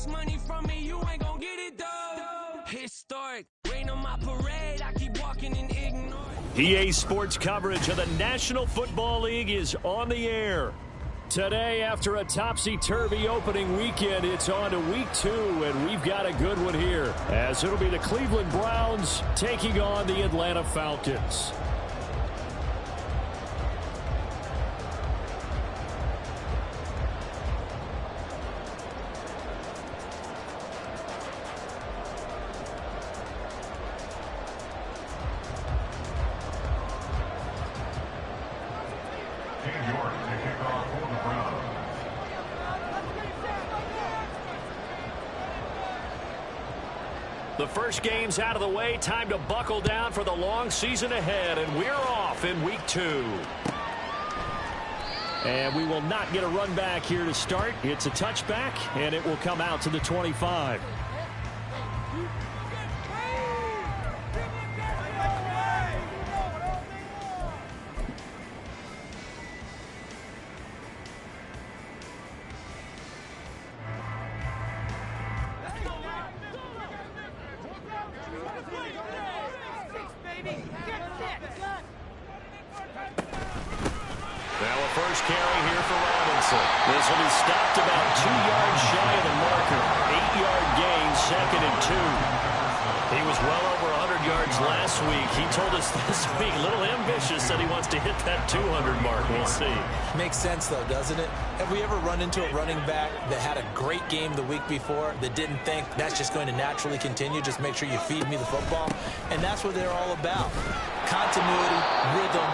this money from me, you ain't gonna get it though. Historic, rain on my parade, I keep walking and ignoring. EA Sports coverage of the National Football League is on the air. Today, after a topsy-turvy opening weekend, it's on to week 2, and we've got a good one here, as it'll be the Cleveland Browns taking on the Atlanta Falcons. The first game's out of the way. Time to buckle down for the long season ahead, and we're off in week 2. And we will not get a run back here to start. It's a touchback, and it will come out to the 25. This will be stopped about 2 yards shy of the marker. 8-yard gain, 2nd and 2. He was well over 100 yards last week. He told us this week, a little ambitious, said he wants to hit that 200 mark. We'll see. Makes sense, though, doesn't it? Have we ever run into a running back that had a great game the week before that didn't think that's just going to naturally continue? Just make sure you feed me the football. And that's what they're all about. Continuity, rhythm,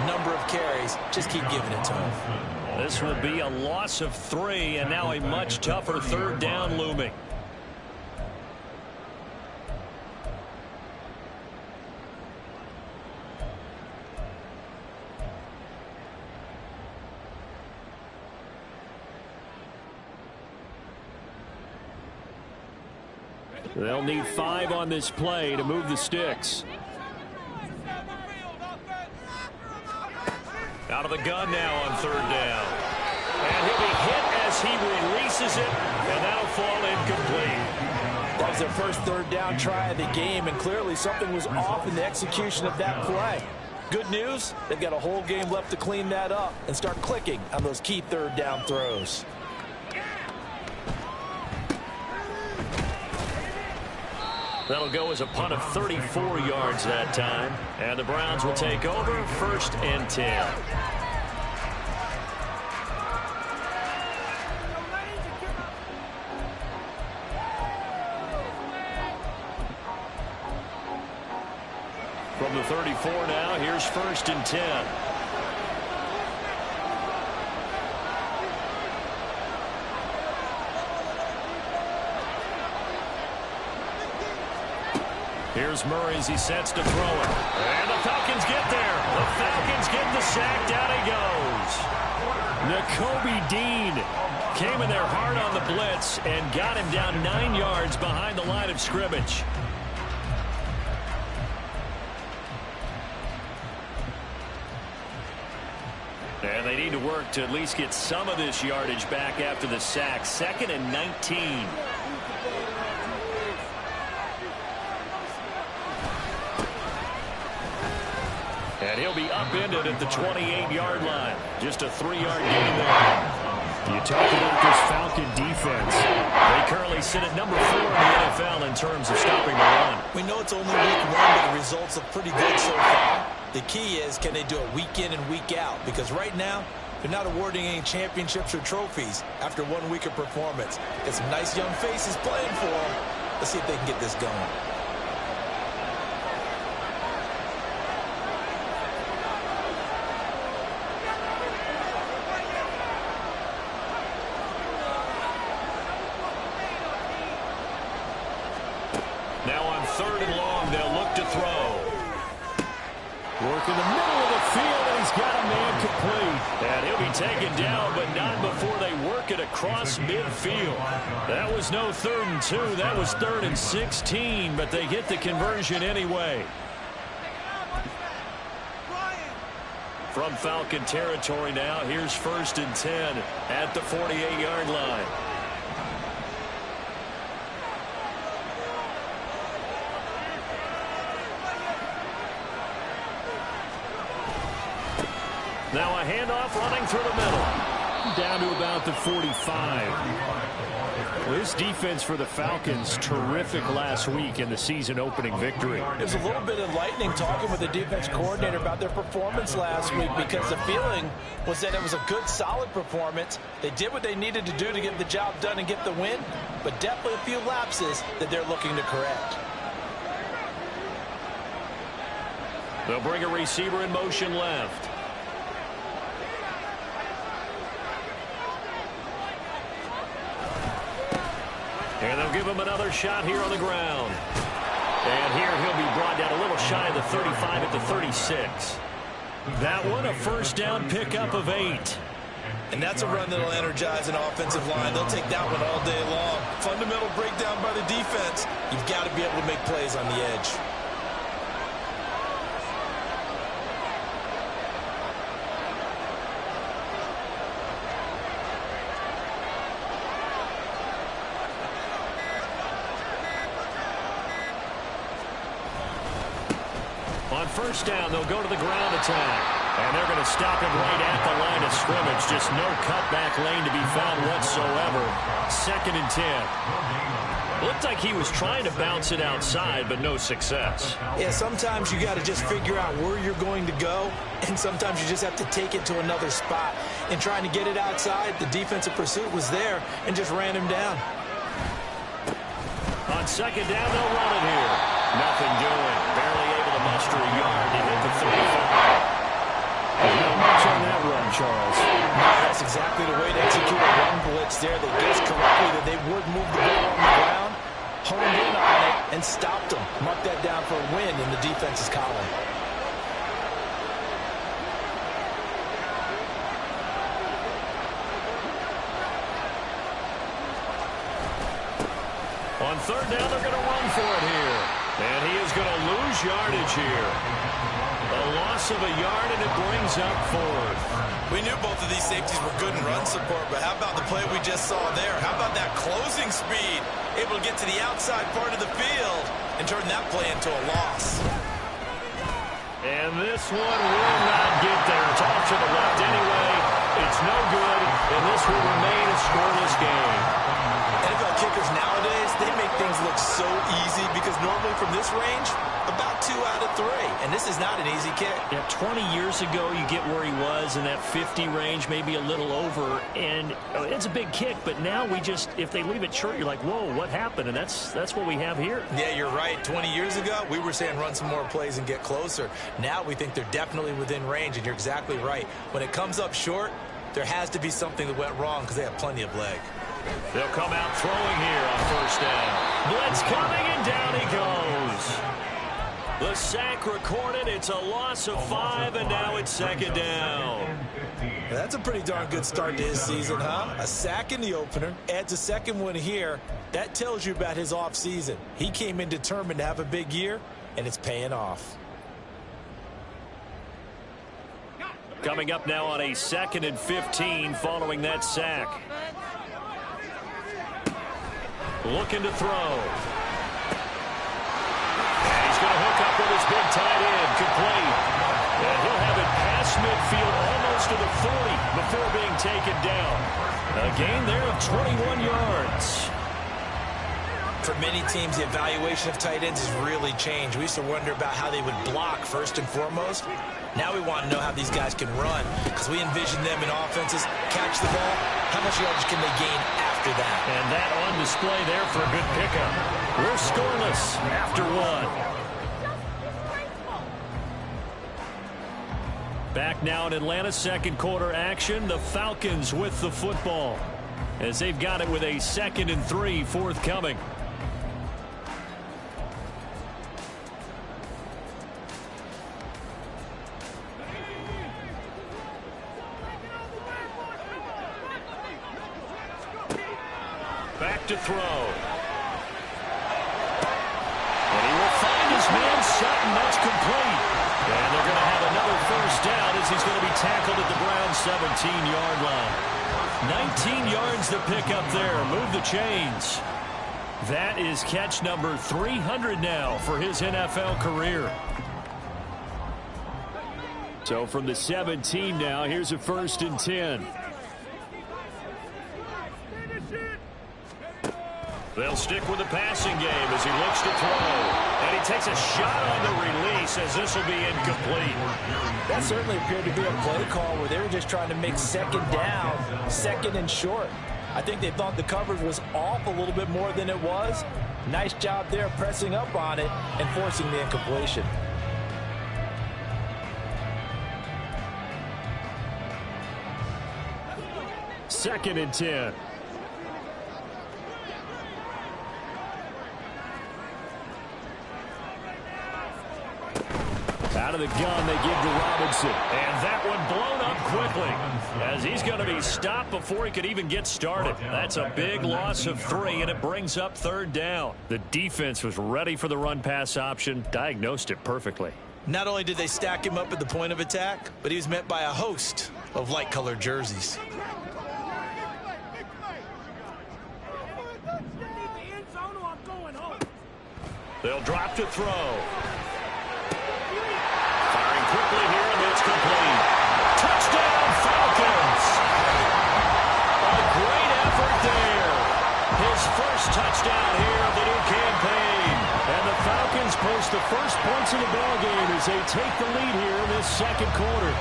number of carries. Just keep giving it to him. This will be a loss of 3, and now a much tougher 3rd down looming. They'll need 5 on this play to move the sticks. Out of the gun now on 3rd down. And he'll be hit as he releases it, and that'll fall incomplete. That was their first 3rd down try of the game, and clearly something was off in the execution of that play. Good news, they've got a whole game left to clean that up and start clicking on those key 3rd down throws. That'll go as a punt of 34 yards that time. And the Browns will take over, 1st and 10. From the 34 now, here's 1st and 10. Here's Murray as he sets to throw it. And the Falcons get there. The Falcons get the sack. Down he goes. Nakobe Dean came in there hard on the blitz and got him down 9 yards behind the line of scrimmage. And they need to work to at least get some of this yardage back after the sack. 2nd and 19. And he'll be upended at the 28-yard line. Just a 3-yard gain there. You talk about this Falcon defense. They currently sit at number 4 in the NFL in terms of stopping the run. We know it's only week 1, but the results look pretty good so far. The key is, can they do it week in and week out? Because right now, they're not awarding any championships or trophies after 1 week of performance. Got some nice young faces playing for them. Let's see if they can get this going. Now on 3rd and long, they'll look to throw. Work in the middle of the field, and he's got a man complete. And he'll be taken down, but not before they work it across midfield. That was no 3rd and 2. That was 3rd and 16, but they get the conversion anyway. From Falcon territory now, here's 1st and 10 at the 48-yard line. Now a handoff running through the middle. Down to about the 45. Well, this defense for the Falcons, terrific last week in the season-opening victory. There's a little bit of lightning talking with the defense coordinator about their performance last week because the feeling was that it was a good, solid performance. They did what they needed to do to get the job done and get the win, but definitely a few lapses that they're looking to correct. They'll bring a receiver in motion left. And they'll give him another shot here on the ground. And here he'll be brought down a little shy of the 35 at the 36. That one a first down pickup of 8. And that's a run that'll energize an offensive line. They'll take that one all day long. Fundamental breakdown by the defense. You've got to be able to make plays on the edge. On first down, they'll go to the ground attack. And they're going to stop him right at the line of scrimmage. Just no cutback lane to be found whatsoever. 2nd and 10. Looked like he was trying to bounce it outside, but no success. Yeah, sometimes you got to just figure out where you're going to go, and sometimes you just have to take it to another spot. In trying to get it outside, the defensive pursuit was there and just ran him down. On 2nd down, they'll run it here. Nothing doing. Barely able to muster a yard to hit the 35. Not much on that run, Charles. No, that's exactly the way to execute a run blitz there. They guessed correctly that they would move the ball on the ground, honed in on it, and stopped them. Mark that down for a win in the defense's column. On 3rd down, they're going to run for it here. And he is going to lose yardage here. A loss of a yard, and it brings up 4th. We knew both of these safeties were good in run support, but how about the play we just saw there? How about that closing speed? Able to get to the outside part of the field and turn that play into a loss. And this one will not get there. It's off to the left anyway. It's no good, and this will remain a scoreless game. NFL kickers nowadays, they make things look so easy because normally from this range, about 2 out of 3. And this is not an easy kick. Yeah, 20 years ago, you get where he was in that 50 range, maybe a little over. And it's a big kick, but now we just, if they leave it short, you're like, whoa, what happened? And that's what we have here. Yeah, you're right. 20 years ago, we were saying run some more plays and get closer. Now we think they're definitely within range, and you're exactly right. When it comes up short, there has to be something that went wrong because they have plenty of leg. They'll come out throwing here on first down. Blitz coming, and down he goes. The sack recorded. It's a loss of 5, and now it's 2nd down. That's a pretty darn good start to his season, huh? A sack in the opener, adds a 2nd one here. That tells you about his offseason. He came in determined to have a big year, and it's paying off. Coming up now on a 2nd and 15 following that sack. Looking to throw. And he's going to hook up with his big tight end, complete. And he'll have it past midfield, almost to the 40 before being taken down. A gain there of 21 yards. For many teams, the evaluation of tight ends has really changed. We used to wonder about how they would block first and foremost. Now we want to know how these guys can run because we envision them in offenses, catch the ball. How much yardage can they gain after that? And that on display there for a good pickup. We're scoreless after 1. Back now in Atlanta, 2nd quarter action. The Falcons with the football as they've got it with a 2nd and 3 forthcoming. Back to throw. And he will find his man Sutton. That's complete. And they're going to have another first down as he's going to be tackled at the Browns' 17-yard line. 19 yards to pick up there. Move the chains. That is catch number 300 now for his NFL career. So from the 17 now, here's a 1st and 10. They'll stick with the passing game as he looks to throw. And he takes a shot on the release as this will be incomplete. That certainly appeared to be a play call where they were just trying to make 2nd down, 2nd and short. I think they thought the coverage was off a little bit more than it was. Nice job there pressing up on it and forcing the incompletion. Second and 10. Out of the gun, they give to Robinson. And that one blown up quickly as he's going to be stopped before he could even get started. That's a big loss of 3, and it brings up 3rd down. The defense was ready for the run-pass option, diagnosed it perfectly. Not only did they stack him up at the point of attack, but he was met by a host of light-colored jerseys. They'll drop to throw. Firing quickly here, and it's complete. Touchdown, Falcons! A great effort there. His first touchdown here of the new campaign. And the Falcons post the first points of the ballgame as they take the lead here in this 2nd quarter.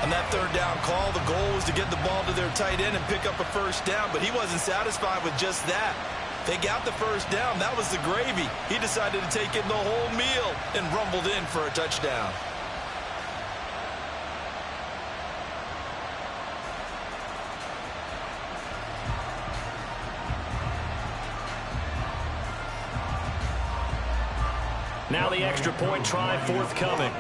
On that 3rd down call, the goal was to get the ball to their tight end and pick up a 1st down, but he wasn't satisfied with just that. They got the 1st down. That was the gravy. He decided to take in the whole meal and rumbled in for a touchdown. Now the extra point try forthcoming.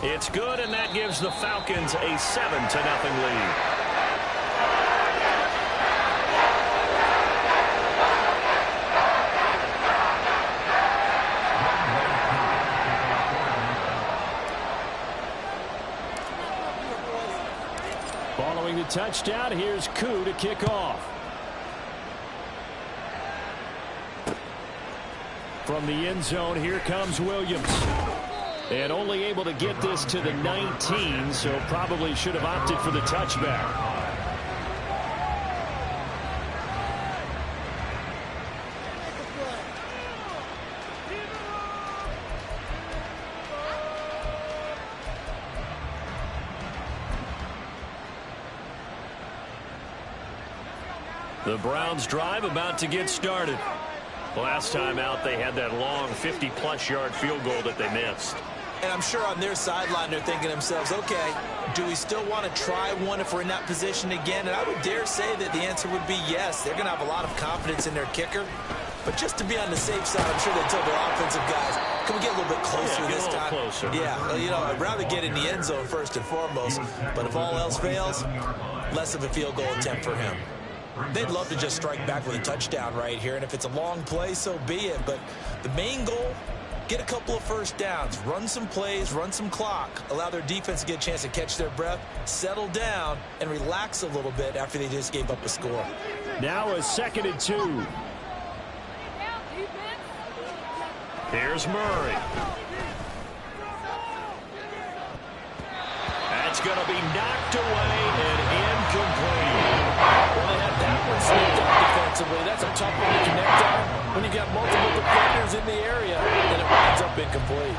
It's good, and that gives the Falcons a 7-0 lead. Following the touchdown, here's Koo to kick off. From the end zone, here comes Williams. And only able to get this to the 19, so probably should have opted for the touchback. The Browns drive about to get started. Last time out, they had that long 50-plus yard field goal that they missed. And I'm sure on their sideline, they're thinking to themselves, okay, do we still want to try one if we're in that position again? And I would dare say that the answer would be yes. They're going to have a lot of confidence in their kicker. But just to be on the safe side, I'm sure they told their offensive guys, can we get a little bit closer this time? Closer. Yeah, well, you know, I'd rather get in the end zone first and foremost. But if all else fails, less of a field goal attempt for him. They'd love to just strike back with a touchdown right here, and if it's a long play, so be it. But the main goal, get a couple of 1st downs, run some plays, run some clock, allow their defense to get a chance to catch their breath, settle down, and relax a little bit after they just gave up a score. Now a 2nd and 2. Here's Murray. That's going to be knocked away and incomplete. Well, they had that one slipped out defensively. That's a tough one to connect on. When you've got multiple defenders in the area, then it winds up incomplete.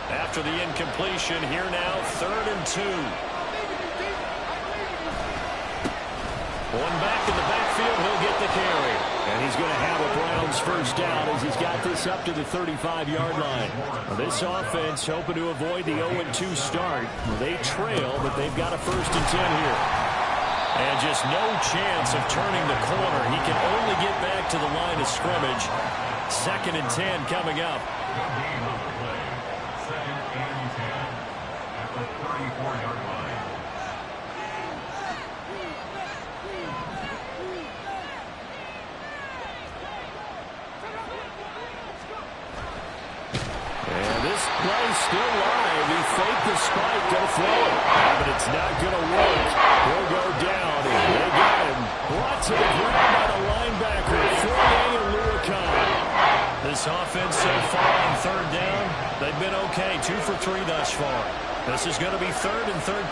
After the incompletion, here now, 3rd and 2. One back in the backfield, he'll get the carry. And he's going to have a Browns 1st down as he's got this up to the 35-yard line. Well, this offense hoping to avoid the 0-2 start. They trail, but they've got a 1st and 10 here. And just no chance of turning the corner. He can only get back to the line of scrimmage. 2nd and 10 coming up. Play still live. He faked the spike, go throw it. But it's not going to work. He'll go down. They got him. Brought to the ground by the This offense so far on third down, they've been okay. 2 for 3 thus far. This is going to be 3rd and 13.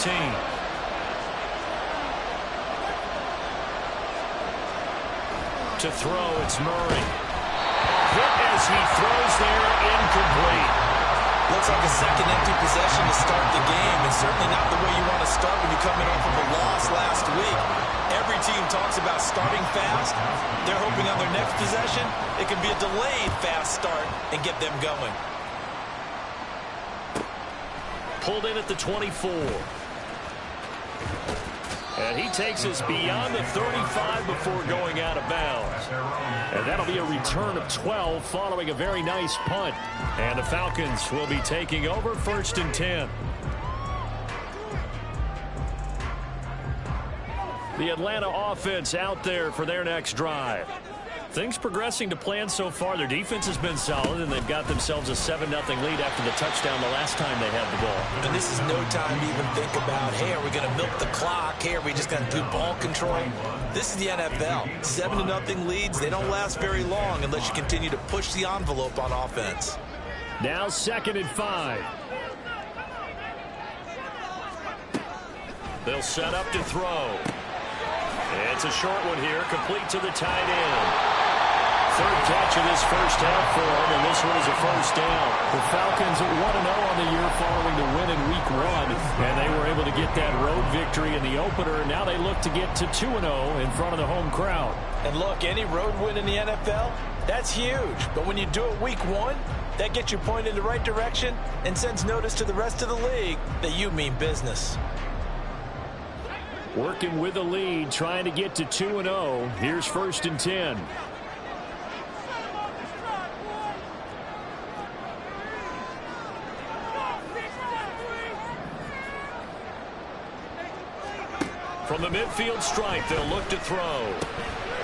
To throw, it's Murray. Hit as he throws there, incomplete. Looks like a second empty possession to start the game, and certainly not the way you want to start when you're coming off of a loss last week. Every team talks about starting fast. They're hoping on their next possession, it can be a delayed fast start and get them going. Pulled in at the 24. And he takes us beyond the 35 before going out of bounds. And that'll be a return of 12 following a very nice punt. And the Falcons will be taking over 1st and 10. The Atlanta offense out there for their next drive. Things progressing to plan so far. Their defense has been solid, and they've got themselves a 7-0 lead after the touchdown the last time they had the ball. And this is no time to even think about, hey, are we going to milk the clock? Hey, are we just going to do ball control? This is the NFL. 7-0 leads, they don't last very long unless you continue to push the envelope on offense. Now 2nd and 5. They'll set up to throw. It's a short one here, complete to the tight end. 3rd catch of this first half for him, and this one is a 1st down. The Falcons 1-0 on the year following the win in Week 1, and they were able to get that road victory in the opener, and now they look to get to 2-0 in front of the home crowd. And look, any road win in the NFL, that's huge. But when you do it Week 1, that gets you pointed in the right direction and sends notice to the rest of the league that you mean business. Working with the lead, trying to get to 2-0. Here's 1st and 10. From the midfield stripe, they'll look to throw.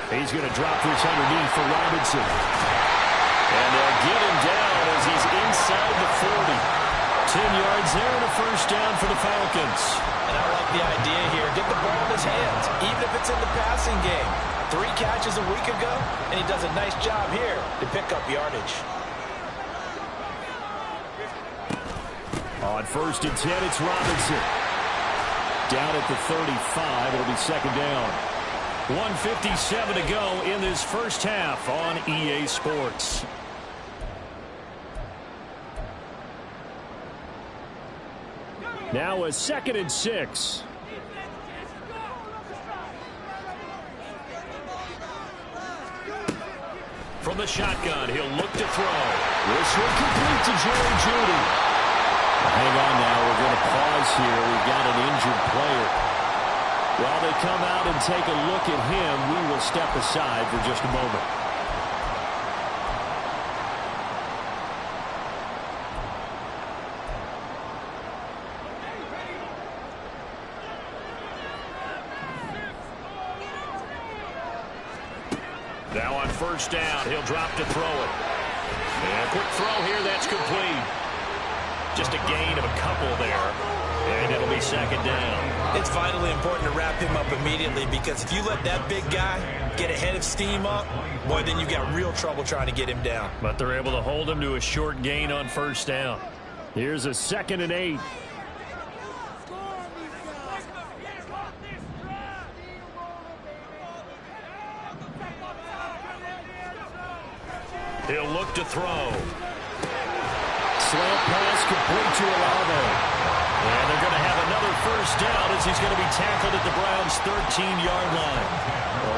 He's going to drop this underneath for Robinson. And they'll get him down as he's inside the 40. 10 yards there and a 1st down for the Falcons. And I like the idea here. Get the ball in his hands, even if it's in the passing game. 3 catches a week ago, and he does a nice job here to pick up yardage. On 1st and 10, it's Robinson. Down at the 35, it'll be 2nd down. 1:57 to go in this first half on EA Sports. Now a 2nd and 6. From the shotgun, he'll look to throw. This will complete to Jerry Jeudy. Hang on now, we're going to pause here. We've got an injured player. While they come out and take a look at him, we will step aside for just a moment. Now on 1st down, he'll drop to throw it. And a quick throw here, that's complete. Just a gain of a couple there. And it'll be 2nd down. It's vitally important to wrap him up immediately, because if you let that big guy get a head of steam up, boy, then you got real trouble trying to get him down. But they're able to hold him to a short gain on 1st down. Here's a 2nd and 8. He'll look to throw. Slant pass complete to Olave. And they're going to have another 1st down as he's going to be tackled at the Browns' 13-yard line.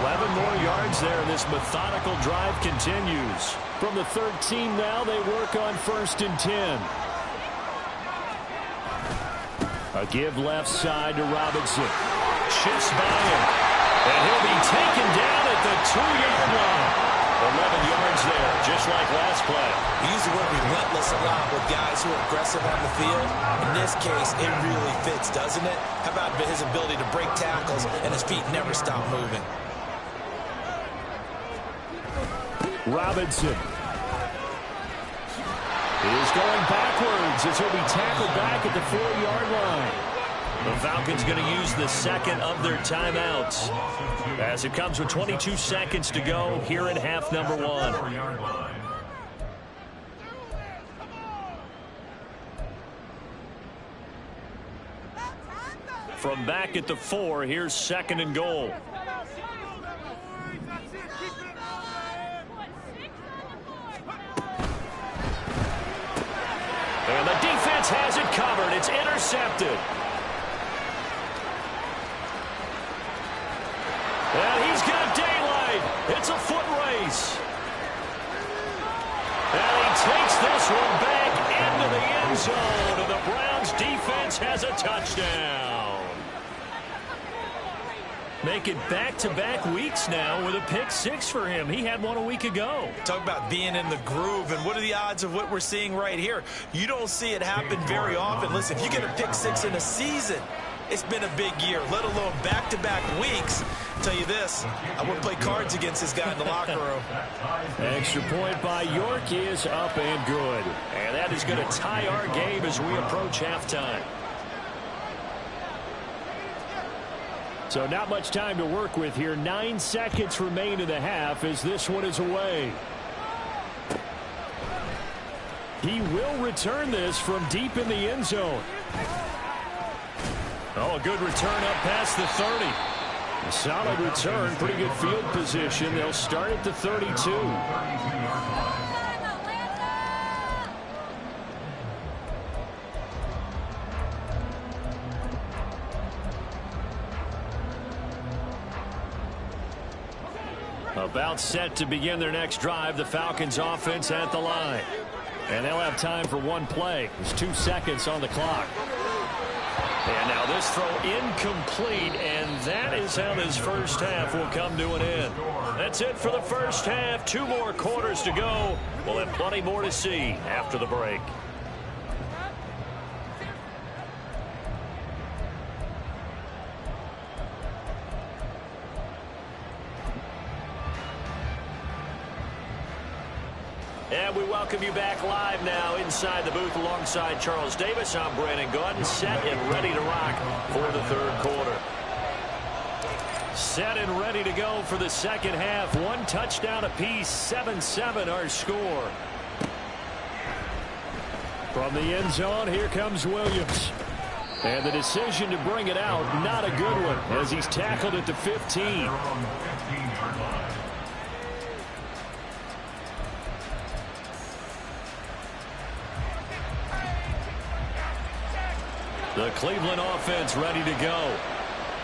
11 more yards there, and this methodical drive continues. From the 13 now, they work on 1st and 10. A give left side to Robinson. Shifts by him. And he'll be taken down at the 2-yard line. 11 yards there, just like last play. We use the word relentless a lot with guys who are aggressive on the field. In this case, it really fits, doesn't it? How about his ability to break tackles and his feet never stop moving? Robinson is going backwards as he'll be tackled back at the 4-yard line. The Falcons going to use the 2nd of their timeouts as it comes with 22 seconds to go here in half number 1. From back at the 4, here's 2nd and goal. And the defense has it covered. It's intercepted. And he's got daylight. It's a foot race. And he takes this one back into the end zone. And the Browns defense has a touchdown. Make it back-to-back weeks now with a pick 6 for him. He had one a week ago. Talk about being in the groove, and what are the odds of what we're seeing right here? You don't see it happen very often. Listen, if you get a pick 6 in a season, it's been a big year, let alone back-to-back weeks. I'll tell you this, I wouldn't play cards against this guy in the locker room. Extra point by York is up and good. And that is going to tie our game as we approach halftime. So not much time to work with here. 9 seconds remain in the half as this one is away. He will return this from deep in the end zone. Oh, a good return up past the 30. A solid return, pretty good field position. They'll start at the 32. About set to begin their next drive. The Falcons offense at the line. And they'll have time for one play. There's 2 seconds on the clock. And now this throw incomplete, and that is how this first half will come to an end. That's it for the first half. 2 more quarters to go. We'll have plenty more to see after the break. And we welcome you back live now inside the booth alongside Charles Davis. I'm Brandon Gordon, set and ready to rock for the 3rd quarter. Set and ready to go for the second half. 1 touchdown apiece, 7-7 our score. From the end zone, here comes Williams. And the decision to bring it out, not a good one, as he's tackled at the 15. The Cleveland offense ready to go.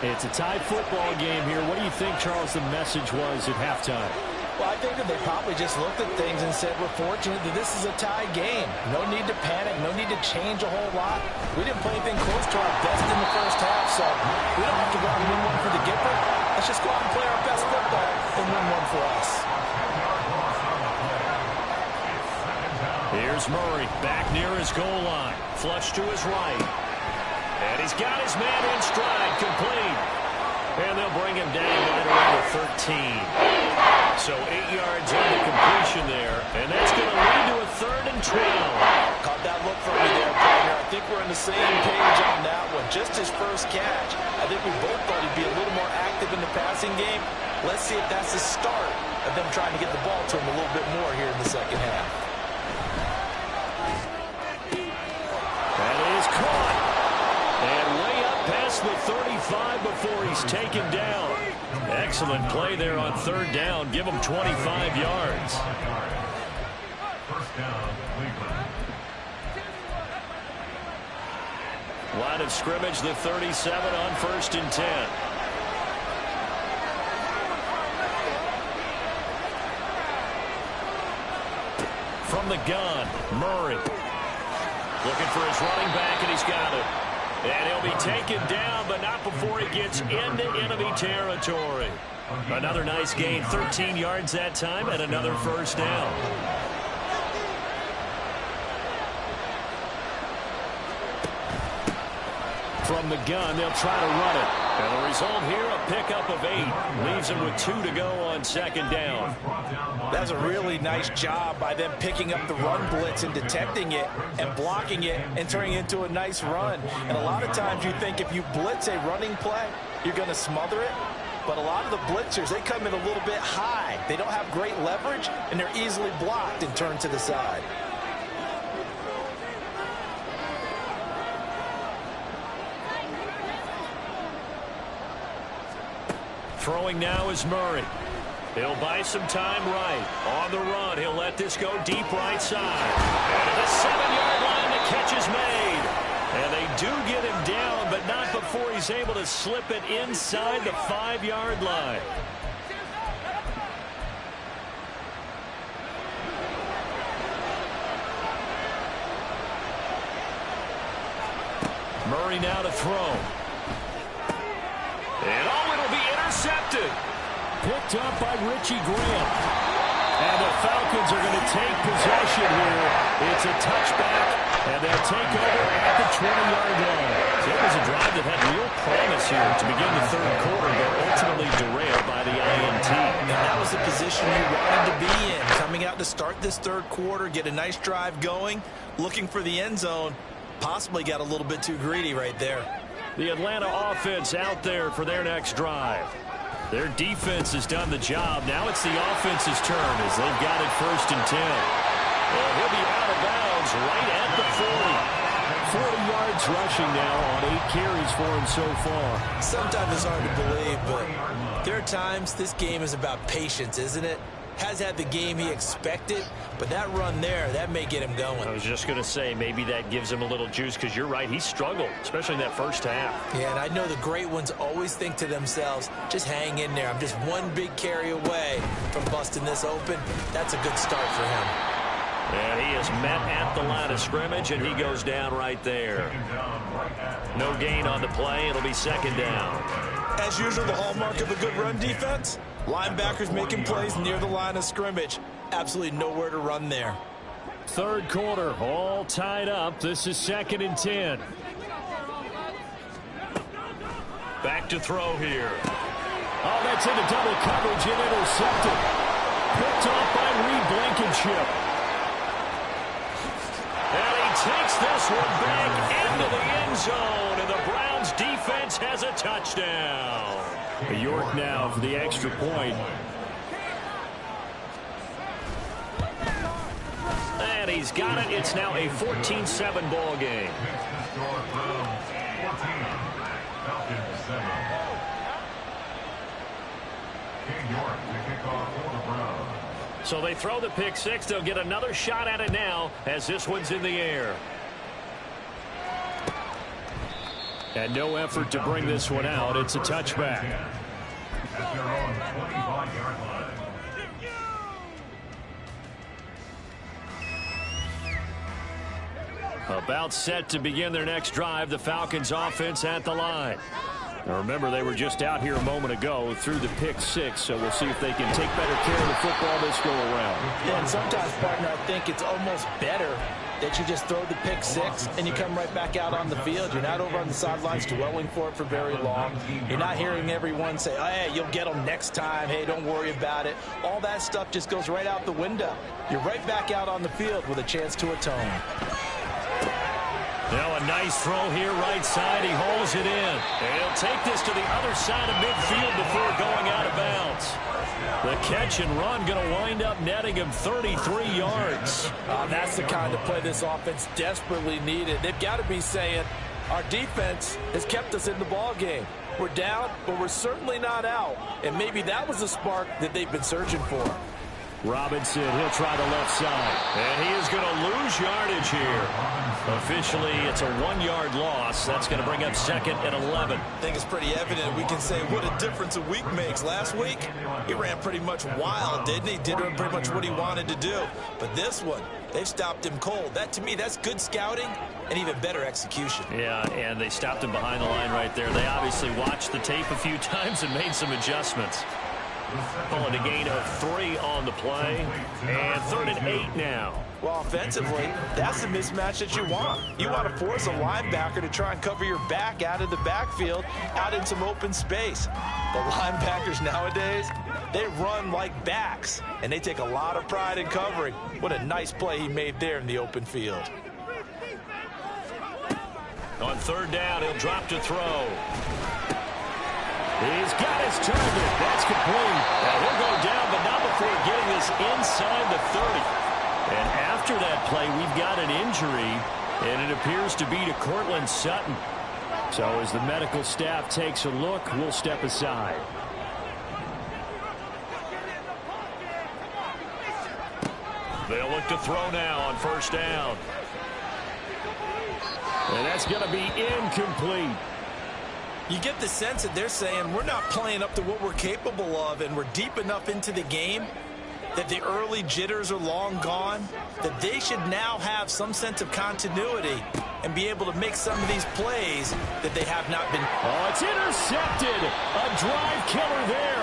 It's a tie football game here. What do you think, Charles, the message was at halftime? Well, I think that they probably just looked at things and said, we're fortunate that this is a tie game. No need to panic. No need to change a whole lot. We didn't play anything close to our best in the first half, so we don't have to go out and win one for the Gipper. Let's just go out and play our best football and win one for us. Here's Murray back near his goal line. Flush to his right. And he's got his man in stride, complete. And they'll bring him down right around the 13. So 8 yards on the completion there. And that's going to lead to a 3rd and 12. Caught that look from me there, partner. I think we're on the same page on that one. Just his first catch. I think we both thought he'd be a little more active in the passing game. Let's see if that's the start of them trying to get the ball to him a little bit more here in the second half. That is caught. And way up past the 35 before he's taken down. Excellent play there on 3rd down. Give him 25 yards. Line of scrimmage, the 37 on 1st and 10. From the gun, Murray. Looking for his running back, and he's got it. And he'll be taken down, but not before he gets into enemy territory. Another nice gain, 13 yards that time, and another first down. From the gun, they'll try to run it. And the result here, a pickup of 8. Leaves them with 2 to go on 2nd down. That's a really nice job by them picking up the run blitz and detecting it and blocking it and turning it into a nice run. And a lot of times you think if you blitz a running play, you're going to smother it. But a lot of the blitzers, they come in a little bit high. They don't have great leverage, and they're easily blocked and turned to the side. Throwing now is Murray. He'll buy some time right. On the run, he'll let this go deep right side. And at the 7-yard line, the catch is made. And they do get him down, but not before he's able to slip it inside the 5-yard line. Murray now to throw. And it'll be intercepted. Picked up by Richie Graham. And the Falcons are going to take possession here. It's a touchback, and they'll take over at the 20-yard line. So it was a drive that had real promise here to begin the third quarter, but ultimately derailed by the INT. And that was the position you wanted to be in. Coming out to start this third quarter, get a nice drive going, looking for the end zone. Possibly got a little bit too greedy right there. The Atlanta offense out there for their next drive. Their defense has done the job. Now it's the offense's turn as they've got it 1st and 10. And he'll be out of bounds right at the 40. 40 yards rushing now on 8 carries for him so far. Sometimes it's hard to believe, but there are times this game is about patience, isn't it? Has had the game he expected, but that run there, that may get him going. I was just going to say, maybe that gives him a little juice, because you're right, he struggled, especially in that first half. Yeah, and I know the great ones always think to themselves, just hang in there. I'm just one big carry away from busting this open. That's a good start for him. And he is met at the line of scrimmage, and he goes down right there. No gain on the play. It'll be 2nd down. As usual, the hallmark of a good run defense, linebackers making plays near the line of scrimmage. Absolutely nowhere to run there. Third quarter, all tied up. This is 2nd and 10. Back to throw here. Oh, that's into double coverage and intercepted. Picked off by Reed Blankenship. And he takes this one back into the end zone, and the Browns defense has a touchdown. York now for the extra point. And he's got it. It's now a 14-7 ball game. So they throw the pick six. They'll get another shot at it now as this one's in the air. And no effort to bring this one out. It's a touchback. About set to begin their next drive. The Falcons offense at the line. Now remember, they were just out here a moment ago through the pick six, so we'll see if they can take better care of the football this go around. Yeah, and sometimes, partner, I think it's almost better that you just throw the pick six and you come right back out on the field. You're not over on the sidelines dwelling for it for very long. You're not hearing everyone say, oh, hey, you'll get them next time. Hey, don't worry about it. All that stuff just goes right out the window. You're right back out on the field with a chance to atone. Now a nice throw here right side. He holds it in. And he'll take this to the other side of midfield before going out of bounds. The catch and run going to wind up netting him 33 yards. That's the kind of play this offense desperately needed. They've got to be saying, our defense has kept us in the ball game. We're down, but we're certainly not out. And maybe that was the spark that they've been searching for. Robinson, he'll try the left side. And he is going to lose yardage here. Officially, it's a 1-yard loss. That's going to bring up 2nd and 11. I think it's pretty evident. We can say what a difference a week makes. Last week, he ran pretty much wild, didn't he? Did pretty much what he wanted to do. But this one, they've stopped him cold. That, to me, that's good scouting and even better execution. Yeah, and they stopped him behind the line right there. They obviously watched the tape a few times and made some adjustments. Pulling a gain of 3 on the play. And 3rd and 8 now. Well, offensively, that's the mismatch that you want. You want to force a linebacker to try and cover your back out of the backfield, out in some open space. The linebackers nowadays, they run like backs, and they take a lot of pride in covering. What a nice play he made there in the open field. On 3rd down, he'll drop to throw. He's got his target. That's complete. Now he'll go down, but not before getting this inside the 30. And after that play, we've got an injury, and it appears to be to Cortland Sutton. So as the medical staff takes a look, we'll step aside. They'll look to throw now on first down. And that's going to be incomplete. You get the sense that they're saying we're not playing up to what we're capable of, and we're deep enough into the game that the early jitters are long gone, that they should now have some sense of continuity and be able to make some of these plays that they have not been. Oh, it's intercepted. A drive killer there.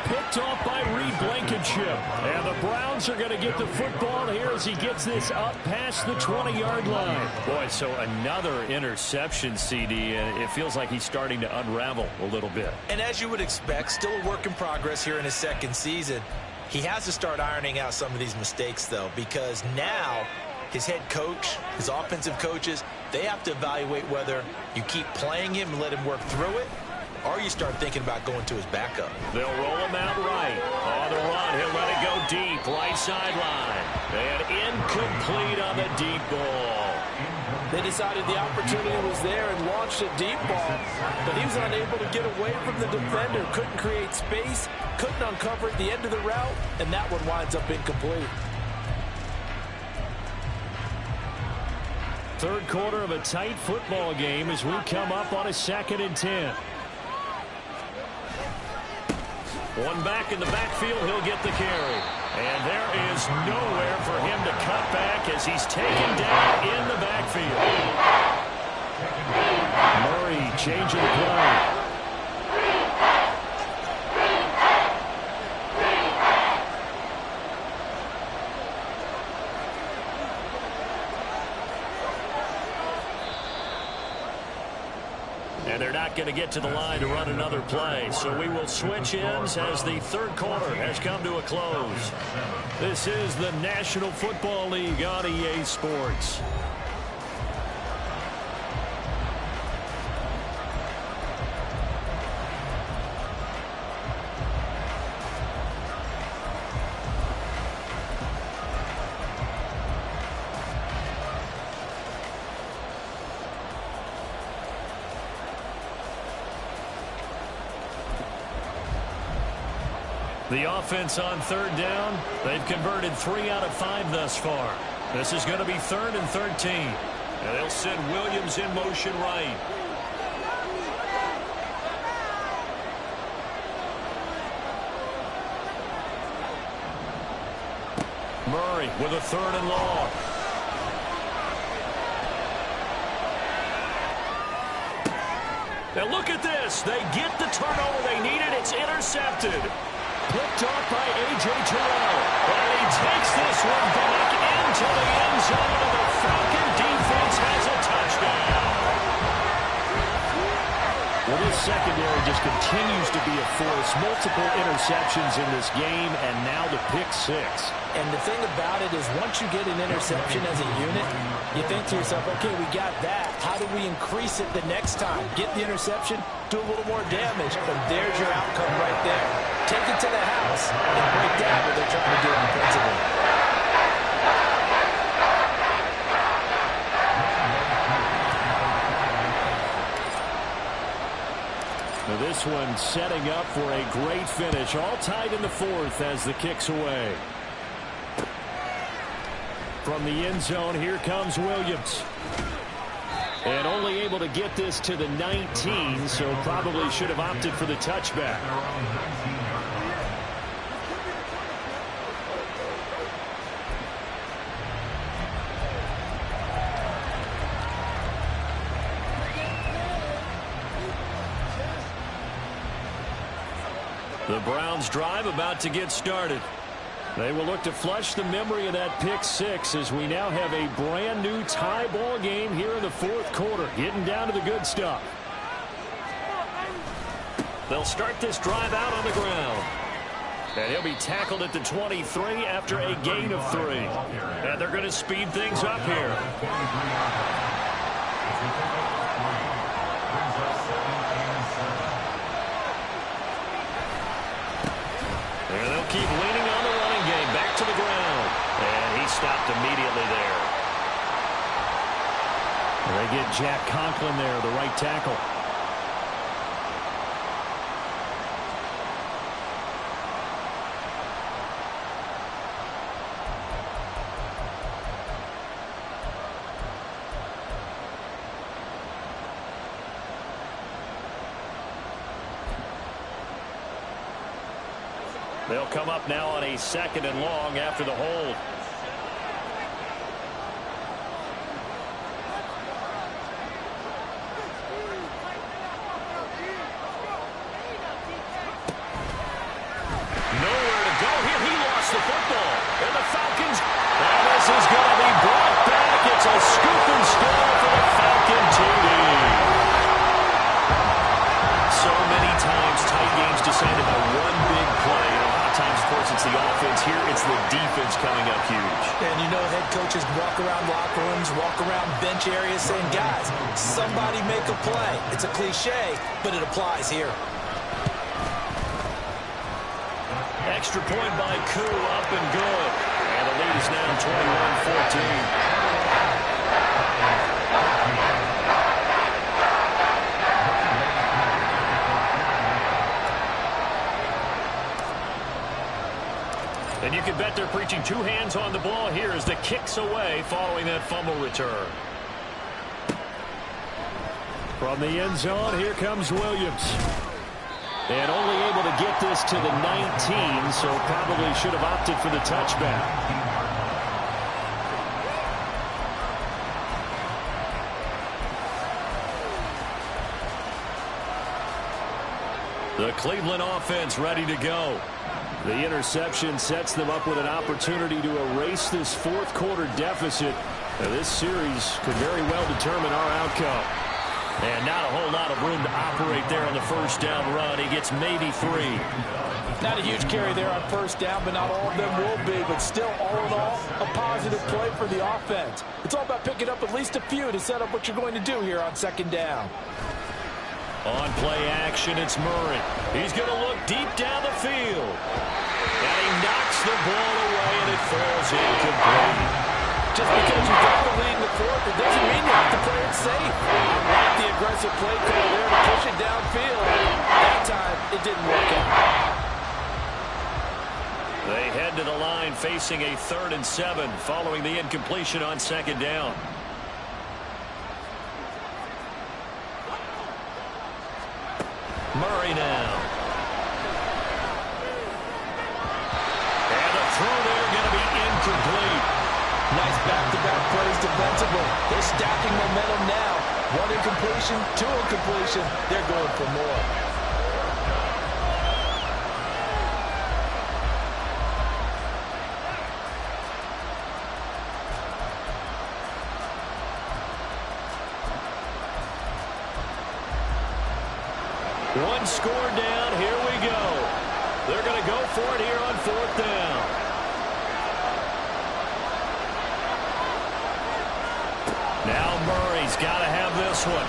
Picked off by Reed Blankenship. And the Browns are going to get the football here as he gets this up past the 20-yard line. Boy, so another interception, CD, and it feels like he's starting to unravel a little bit. And as you would expect, still a work in progress here in his second season. He has to start ironing out some of these mistakes, though, because now his head coach, his offensive coaches, they have to evaluate whether you keep playing him and let him work through it, or you start thinking about going to his backup. They'll roll him out right. On the run, he'll let it go deep, right sideline. And incomplete on the deep ball. They decided the opportunity was there and launched a deep ball, but he was unable to get away from the defender, couldn't create space, couldn't uncover at the end of the route, and that one winds up incomplete. Third quarter of a tight football game as we come up on a 2nd and 10. One back in the backfield, he'll get the carry. And there is nowhere for him to cut back as he's taken down in the backfield. Murray changing the play. And they're not going to get to the line to run another play. So we will switch ends as the third quarter has come to a close. This is the National Football League on EA Sports. The offense on third down, they've converted 3 out of 5 thus far. This is going to be 3rd and 13. And they'll send Williams in motion right. Murray with a 3rd and long. Now look at this. They get the turnover they needed. It's intercepted. Picked off by A.J. Terrell. And he takes this one back into the end zone, and the Falcon defense has a touchdown. Well, this secondary just continues to be a force. Multiple interceptions in this game, and now the pick 6. And the thing about it is once you get an interception as a unit, you think to yourself, okay, we got that. How do we increase it the next time? Get the interception, do a little more damage, and there's your outcome right there. Take it to the house and break down what they're trying to do defensively. Now this one setting up for a great finish. All tied in the 4th as the kick's away. From the end zone, here comes Williams. And only able to get this to the 19, so probably should have opted for the touchback. The Browns drive about to get started. They will look to flush the memory of that pick 6 as we now have a brand new tie ball game here in the 4th quarter, getting down to the good stuff. They'll start this drive out on the ground. And he'll be tackled at the 23 after a gain of 3. And they're going to speed things up here. And they'll keep leaning on the running game back to the ground. And he stopped immediately there. They get Jack Conklin there, the right tackle. They'll come up now on a 2nd and long after the hold. Nowhere to go here. He lost the football. And the Falcons, and this is going to be brought back. It's a scoop and score for the Falcon TD. So many times tight games decided by one big play. And a lot of times, of course, it's the offense. Here, it's the defense coming up huge. And you know, head coaches walk around locker rooms, walk around bench areas saying, guys, somebody make a play. It's a cliche, but it applies here. Extra point by Koo, up and good. And the lead is now 21-14. And you can bet they're preaching 2 hands on the ball here as the kick's away following that fumble return. From the end zone, here comes Williams. And only able to get this to the 19, so probably should have opted for the touchback. The Cleveland offense ready to go. The interception sets them up with an opportunity to erase this 4th quarter deficit. Now, this series could very well determine our outcome. And not a whole lot of room to operate there on the 1st down run. He gets maybe 3. Not a huge carry there on 1st down, but not all of them will be. But still, all in all, a positive play for the offense. It's all about picking up at least a few to set up what you're going to do here on 2nd down. On play action, it's Murray. He's going to look deep down the field. And he knocks the ball away, and it falls incomplete. Just because you got the lead in the 4th, it doesn't mean you have to play it safe. Like the aggressive play call there to push it downfield. That time, it didn't work out. They head to the line facing a 3rd and 7 following the incompletion on 2nd down. Murray now. And the throw there going to be incomplete. Nice back-to-back plays defensively. They're stacking momentum now. 1 incompletion, 2 incompletion. They're going for more. One score down. Here we go. They're going to go for it here on 4th down. Now Murray's got to have this one.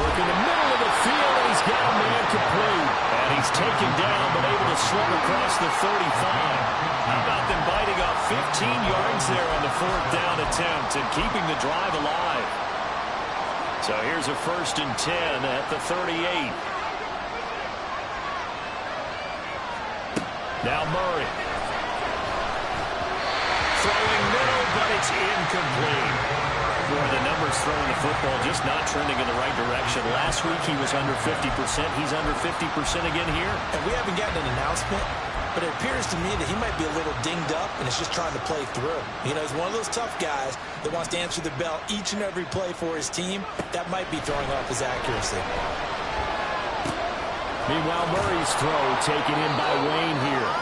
Work in the middle of the field, and he's got a man complete. And he's taken down, but able to slip across the 35. How about them biting off 15 yards there on the 4th down attempt and keeping the drive alive? So here's a 1st and 10 at the 38. Now Murray. Throwing middle, but it's incomplete. Boy, the numbers throwing the football just not trending in the right direction. Last week he was under 50%. He's under 50% again here. And we haven't gotten an announcement, but it appears to me that he might be a little dinged up and is just trying to play through. You know, he's one of those tough guys that wants to answer the bell each and every play for his team. That might be throwing off his accuracy. Meanwhile, Murray's throw taken in by Wayne here.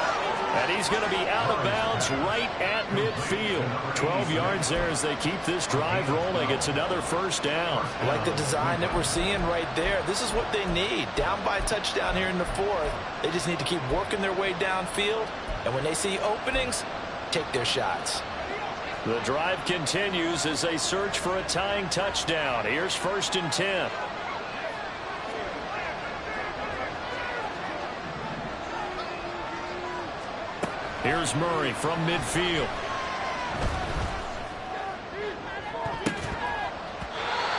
And he's going to be out of bounds right at midfield. 12 yards there as they keep this drive rolling. It's another 1st down. Like the design that we're seeing right there. This is what they need. Down by a touchdown here in the 4th. They just need to keep working their way downfield. And when they see openings, take their shots. The drive continues as they search for a tying touchdown. Here's 1st and 10. Here's Murray from midfield.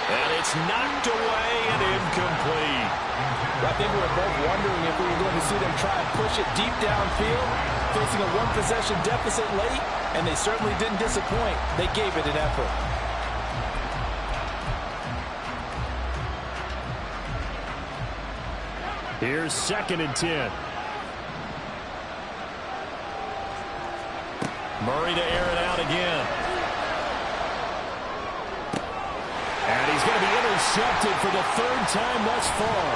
And it's knocked away and incomplete. I think we were both wondering if we were going to see them try and push it deep downfield, facing a 1-possession deficit late, and they certainly didn't disappoint. They gave it an effort. Here's 2nd and 10. Murray to air it out again. And he's going to be intercepted for the third time thus far.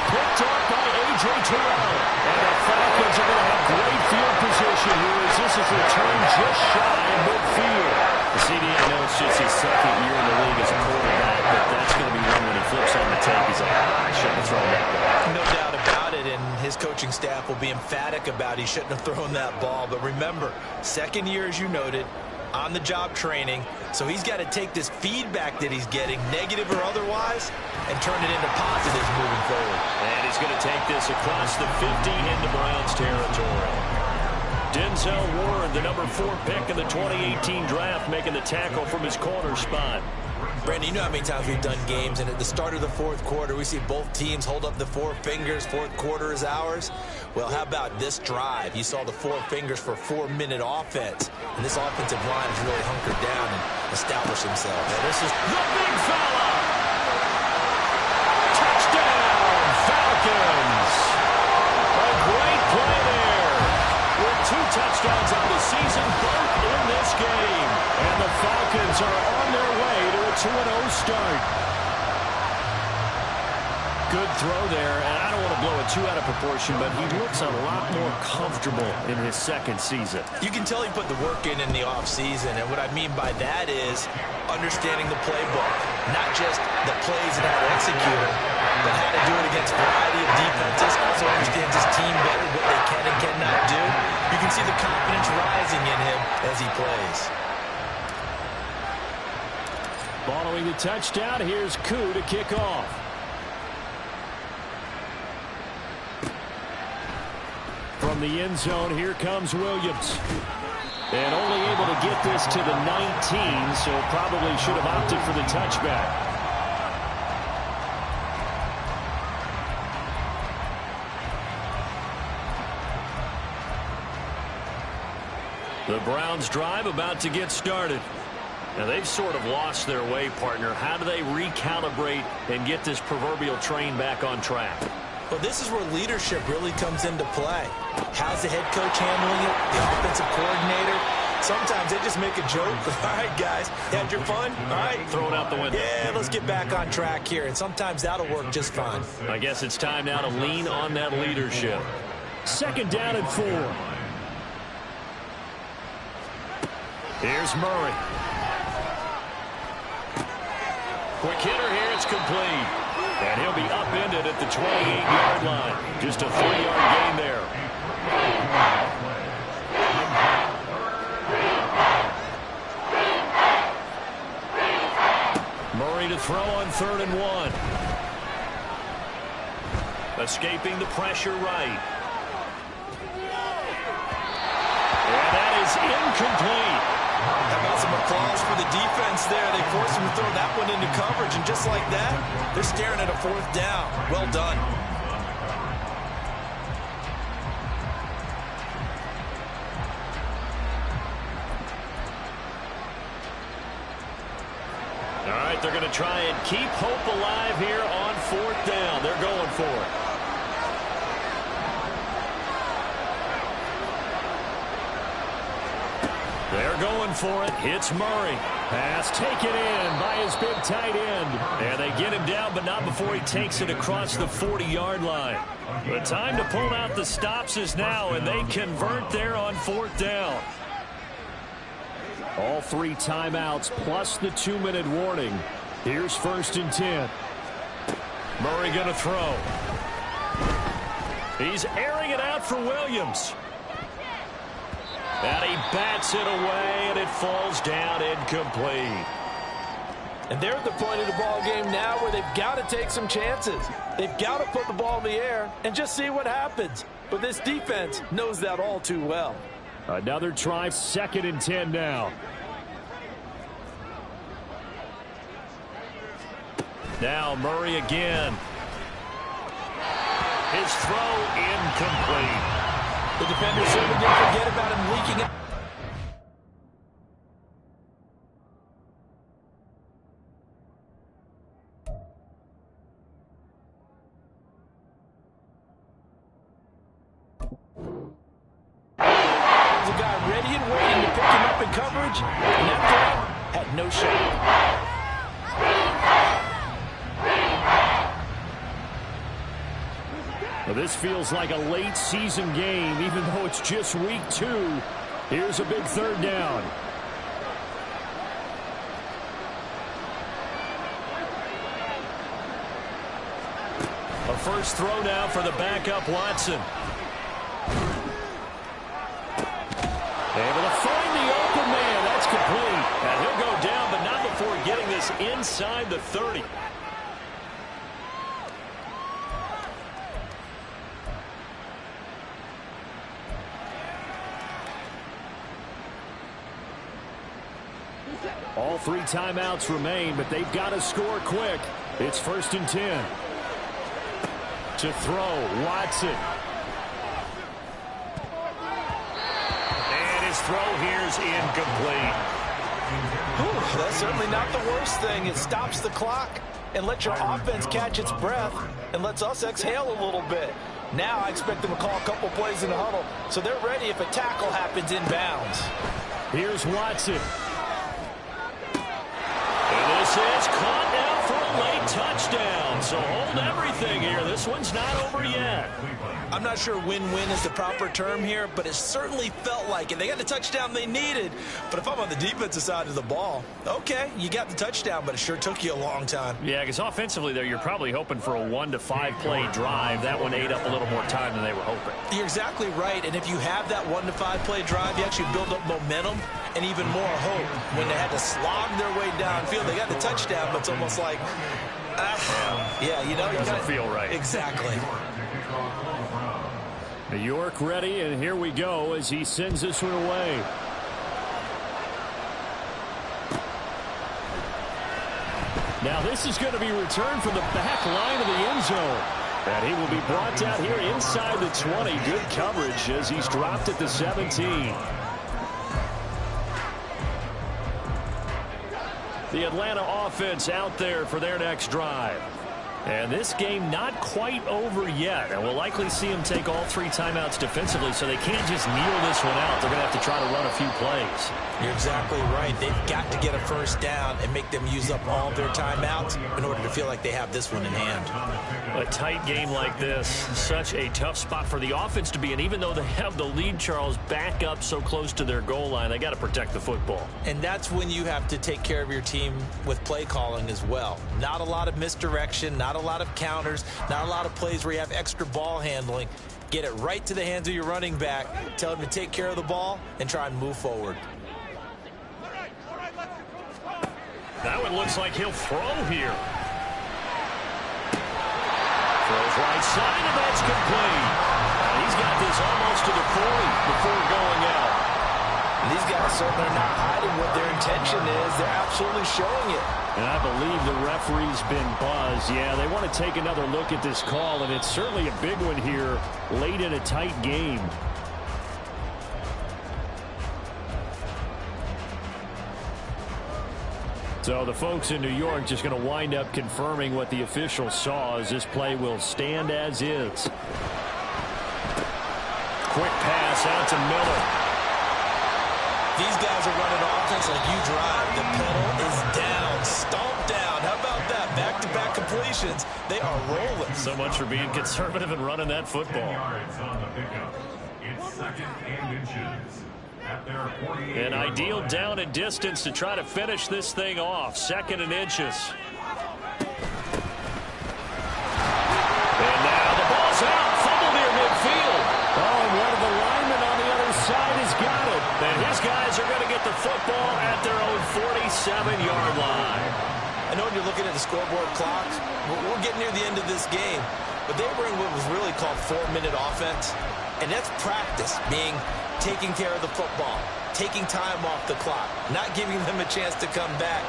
Picked up by A.J. Terrell. And the Falcons are going to have great field position here as this is returned just shy of midfield. The CDA knows just his second year in the league as a quarterback, but that's going to be one when he flips on the tape. He's like, I shouldn't have thrown that ball. No doubt about it, and his coaching staff will be emphatic about he shouldn't have thrown that ball. But remember, second year, as you noted, on-the-job training, so he's got to take this feedback that he's getting, negative or otherwise, and turn it into positives moving forward. And he's going to take this across the 50 into Browns territory. Denzel Ward, the number 4 pick in the 2018 draft, making the tackle from his corner spot. Brandon, you know how many times we've done games, and at the start of the fourth quarter, we see both teams hold up the 4 fingers, fourth quarter is ours. Well, how about this drive? You saw the 4 fingers for a 4-minute offense, and this offensive line has really hunkered down and established themselves. Yeah, this is the big fella. Touchdown, Falcons. A great play there. With 2 touchdowns on the season, both in this game. And the Falcons are on their way to a 2-0 start. Good throw there, and I don't want to blow it too out of proportion, but he looks a lot more comfortable in his second season. You can tell he put the work in the offseason, and what I mean by that is understanding the playbook, not just the plays and how to execute it, but how to do it against a variety of defenses. Also understands his team better, what they can and cannot do. You can see the confidence rising in him as he plays. Following the touchdown, here's Koo to kick off. From the end zone, here comes Williams. And only able to get this to the 19, so probably should have opted for the touchback. The Browns drive about to get started. Now, they've sort of lost their way, partner. How do they recalibrate and get this proverbial train back on track? Well, this is where leadership really comes into play. How's the head coach handling it? The offensive coordinator? Sometimes they just make a joke. All right, guys, had your fun? All right. Throw it out the window. Yeah, let's get back on track here. And sometimes that'll work just fine. I guess it's time now to lean on that leadership. Second down and 4. Here's Murray. Quick hitter here. It's complete. And he'll be upended at the 28-yard line. Just a 3-yard gain there. Murray to throw on 3rd and 1. Escaping the pressure right. And that is incomplete. How about some applause for the defense there? They forced him to throw that one into coverage, and just like that, they're staring at a 4th down. Well done. All right, they're going to try and keep hope alive here on 4th down. They're going for it. They're going for it. Hits Murray. Pass taken in by his big tight end. And they get him down, but not before he takes it across the 40-yard line. The time to pull out the stops is now, and they convert there on 4th down. All 3 timeouts plus the 2-minute warning. Here's 1st and 10. Murray going to throw. He's airing it out for Williams. And he bats it away, and it falls down incomplete. And they're at the point of the ball game now where they've got to take some chances. They've got to put the ball in the air and just see what happens. But this defense knows that all too well. Another try, 2nd and 10 now. Now Murray again. His throw incomplete. The defender certainly didn't forget about him leaking it. There's a guy ready and waiting to pick coverage, and that throw had no shot. Well, this feels like a late season game, even though it's just week 2. Here's a big third down. A first throw now for the backup Watson. Able to find the open man. That's complete. And he'll go down, but not before getting this inside the 30. All 3 timeouts remain, but they've got to score quick. It's 1st and 10. To throw, Watson. And his throw here's incomplete. Ooh, that's certainly not the worst thing. It stops the clock and lets your offense catch its breath and lets us exhale a little bit. Now I expect them to call a couple plays in the huddle, so they're ready if a tackle happens inbounds. Here's Watson. And this is caught now for a late touchdown. So hold everything here. This one's not over yet. I'm not sure win-win is the proper term here, but it certainly felt like it. They got the touchdown they needed. But if I'm on the defensive side of the ball, okay, you got the touchdown, but it sure took you a long time. Yeah, because offensively, there, you're probably hoping for a 1 to 5 play drive. That one ate up a little more time than they were hoping. You're exactly right. And if you have that 1 to 5 play drive, you actually build up momentum and even more hope. When they had to slog their way downfield, they got the touchdown, but it's almost like, yeah, you know, it doesn't feel right. Exactly. New York ready, and here we go as he sends this one away. Now this is going to be returned from the back line of the end zone. And he will be brought down here inside the 20. Good coverage as he's dropped at the 17. The Atlanta offense out there for their next drive. And this game not quite over yet. And we'll likely see them take all 3 timeouts defensively, so they can't just kneel this one out. They're going to have to try to run a few plays. You're exactly right. They've got to get a first down and make them use up all their timeouts in order to feel like they have this one in hand. A tight game like this, such a tough spot for the offense to be in. Even though they have the lead, Charles, back up so close to their goal line, they got to protect the football. And that's when you have to take care of your team with play calling as well. Not a lot of misdirection, not a lot of counters, not a lot of plays where you have extra ball handling. Get it right to the hands of your running back, tell him to take care of the ball, and try and move forward. That one looks like he'll throw here. Throws right side, and that's complete. He's got this almost to the 40 before going out. And these guys certainly are not hiding what their intention is. They're absolutely showing it. And I believe the referee's been buzzed. Yeah, they want to take another look at this call, and it's certainly a big one here late in a tight game. So the folks in New York just going to wind up confirming what the official saw, as this play will stand as is. Quick pass out to Miller. These guys are running offense like you drive. The pedal is down, stomped down. How about that? Back-to-back completions. They are rolling. So much for being conservative and running that football. It's 2nd and inches. An ideal down and distance to try to finish this thing off. 2nd and inches. And now the ball's out. Fumble near midfield. Oh, and one of the linemen on the other side has got it. And his guys are going to get the football at their own 47-yard line. I know when you're looking at the scoreboard clock, we're getting near the end of this game. But they were in what was really called 4-minute offense. And that's practice, being taking care of the football, taking time off the clock, not giving them a chance to come back.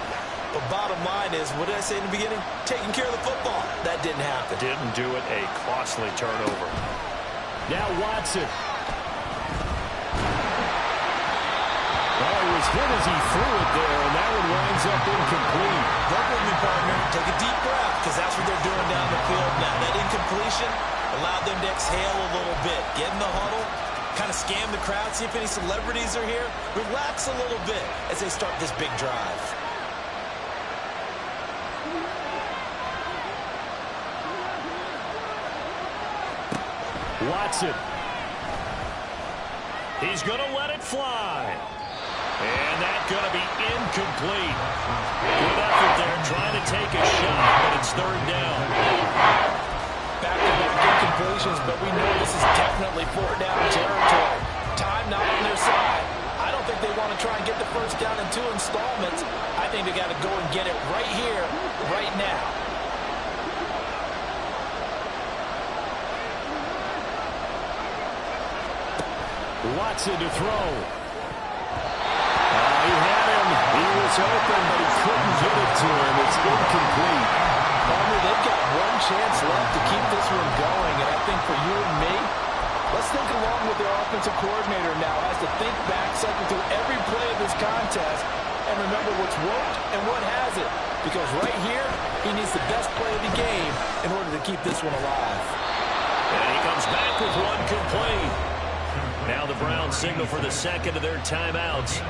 But bottom line is, what did I say in the beginning? Taking care of the football. That didn't happen. Didn't do it. A costly turnover. Now Watson. Well, he was hit as he threw it there, and that one winds up incomplete. Work with me, partner. Take a deep breath, because that's what they're doing down the field now. That incompletion allowed them to exhale a little bit, get in the huddle, kind of scan the crowd, see if any celebrities are here. Relax a little bit as they start this big drive. Watson. He's going to let it fly. And that's going to be incomplete. Good effort there trying to take a shot, but it's third down. Back-to-back incompletions, but we know this is definitely fourth down territory. Time not on their side. I don't think they want to try and get the first down in 2 installments. I think they got to go and get it right here, right now. Watson to throw. He had him. He was open, but he couldn't get it to him. It's incomplete. They've got one chance left to keep this one going, and I think for you and me, let's think along with their offensive coordinator now as to think back, cycle through every play of this contest, and remember what's worked and what hasn't. Because right here, he needs the best play of the game in order to keep this one alive. And he comes back with one complete. Now the Browns signal for the second of their timeouts,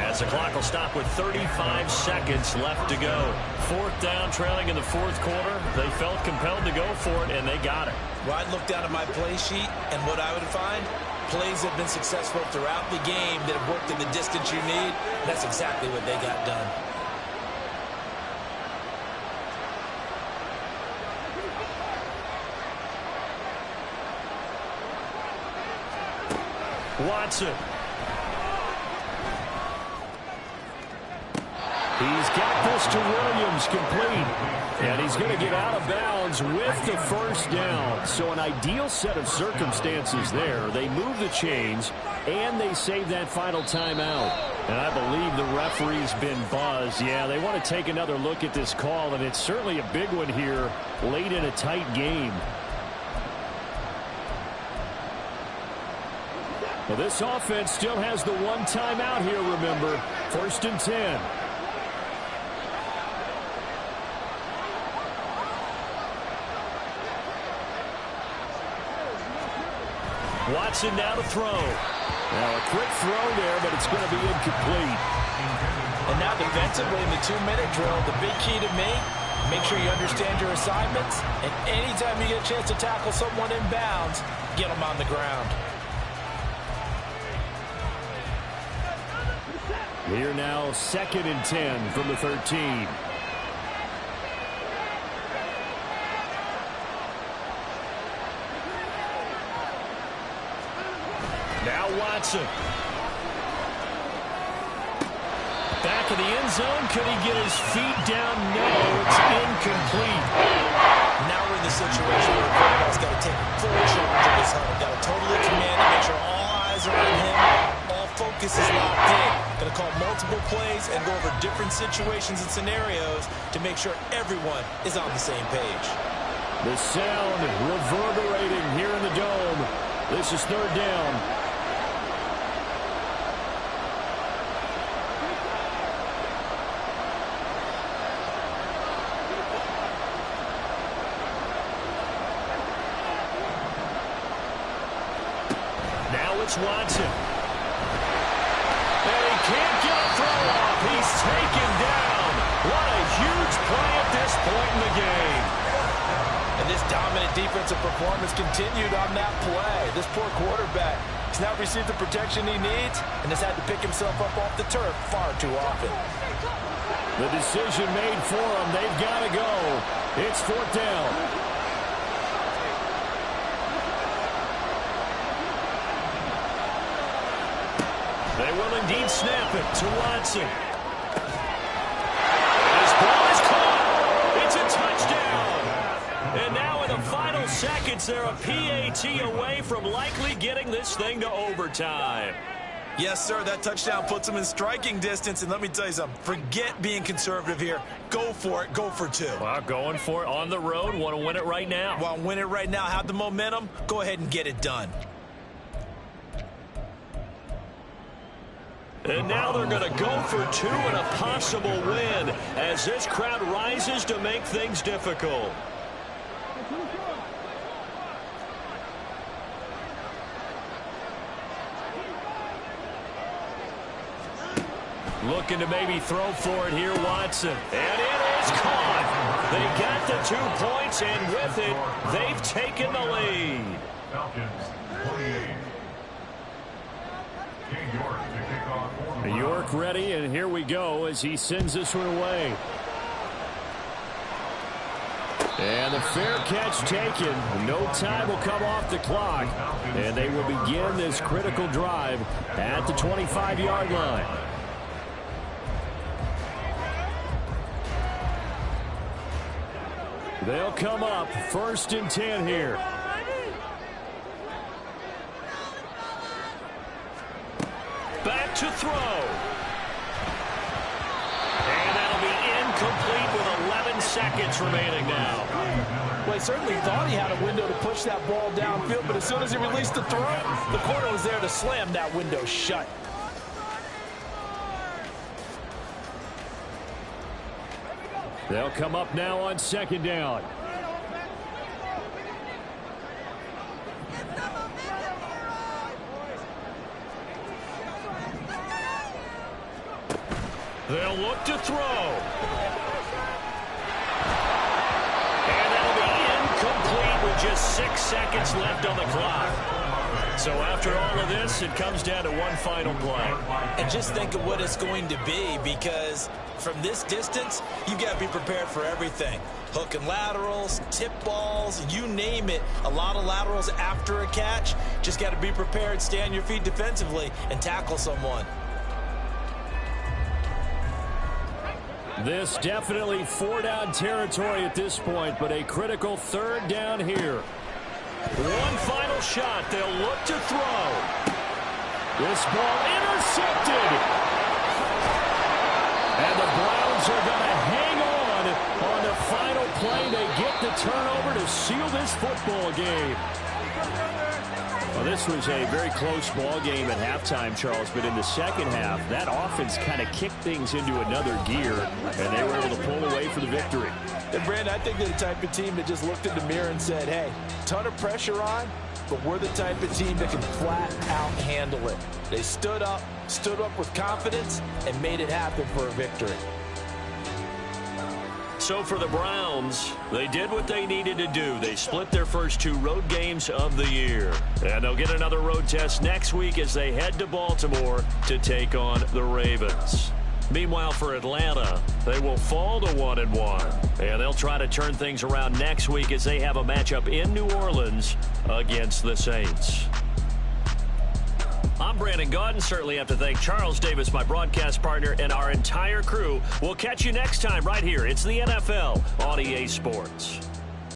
as the clock will stop with 35 seconds left to go. Fourth down, trailing in the fourth quarter. They felt compelled to go for it, and they got it. Well, I'd look down at my play sheet, and what I would find, plays have been successful throughout the game that have worked in the distance you need. That's exactly what they got done. Watson. He's got this to Williams, complete. And he's going to get out of bounds with the first down. So an ideal set of circumstances there. They move the chains, and they save that final timeout. And I believe the referee's been buzzed. Yeah, they want to take another look at this call, and it's certainly a big one here late in a tight game. Well, this offense still has the one timeout here, remember. 1st and 10. Watson now to throw. Now a quick throw there, but it's going to be incomplete. And now defensively in the 2-minute drill, the big key to me, make sure you understand your assignments. And anytime you get a chance to tackle someone in bounds, get them on the ground. Here now, 2nd and 10 from the 13. Now Watson. Back of the end zone. Could he get his feet down? No, it's incomplete. Now we're in the situation where the quarterback's got to take full charge of his hunt. Got to totally command to make sure all eyes are on him. All focus is locked in. Going to call multiple plays and go over different situations and scenarios to make sure everyone is on the same page. The sound reverberating here in the dome. This is 3rd down. It's Watson. And he can't get a throw off. He's taken down. What a huge play at this point in the game. And this dominant defensive performance continued on that play. This poor quarterback has not received the protection he needs and has had to pick himself up off the turf far too often. The decision made for him. They've got to go. It's 4th down. They will indeed snap it to Watson. This ball is caught. It's a touchdown. And now in the final seconds, they're a PAT away from likely getting this thing to overtime. Yes, sir, that touchdown puts them in striking distance. And let me tell you something, forget being conservative here. Go for it. Go for 2. Well, going for it on the road. Want to win it right now. Want to win it right now. Have the momentum. Go ahead and get it done. And now they're going to go for 2 and a possible win as this crowd rises to make things difficult. Looking to maybe throw for it here, Watson. And it is caught. They got the 2 points, and with it, they've taken the lead. Falcons 28. King York to kick off. York ready, and here we go as he sends this one away. And the fair catch taken. No time will come off the clock, and they will begin this critical drive at the 25-yard line. They'll come up 1st and 10 here. Back to throw. And that'll be incomplete with 11 seconds remaining now. Well, he certainly thought he had a window to push that ball downfield, but as soon as he released the throw, the corner was there to slam that window shut. They'll come up now on 2nd down. They'll look to throw. And that'll be incomplete with just 6 seconds left on the clock. So after all of this, it comes down to one final play. And just think of what it's going to be, because from this distance, you've got to be prepared for everything. Hook and laterals, tip balls, you name it. A lot of laterals after a catch. Just got to be prepared, stay on your feet defensively, and tackle someone. This definitely 4-down territory at this point, but a critical 3rd down here. One final shot. They'll look to throw. This ball intercepted. And the Browns are going to hang on the final play. They get the turnover to seal this football game. Well, this was a very close ball game at halftime, Charles, but in the second half, that offense kind of kicked things into another gear, and they were able to pull away for the victory. And, Brandon, I think they're the type of team that just looked in the mirror and said, hey, ton of pressure on, but we're the type of team that can flat out handle it. They stood up with confidence, and made it happen for a victory. So for the Browns, they did what they needed to do. They split their first 2 road games of the year. And they'll get another road test next week as they head to Baltimore to take on the Ravens. Meanwhile, for Atlanta, they will fall to 1-1. And they'll try to turn things around next week as they have a matchup in New Orleans against the Saints. I'm Brandon Gaudin. Certainly have to thank Charles Davis, my broadcast partner, and our entire crew. We'll catch you next time right here. It's the NFL on EA Sports.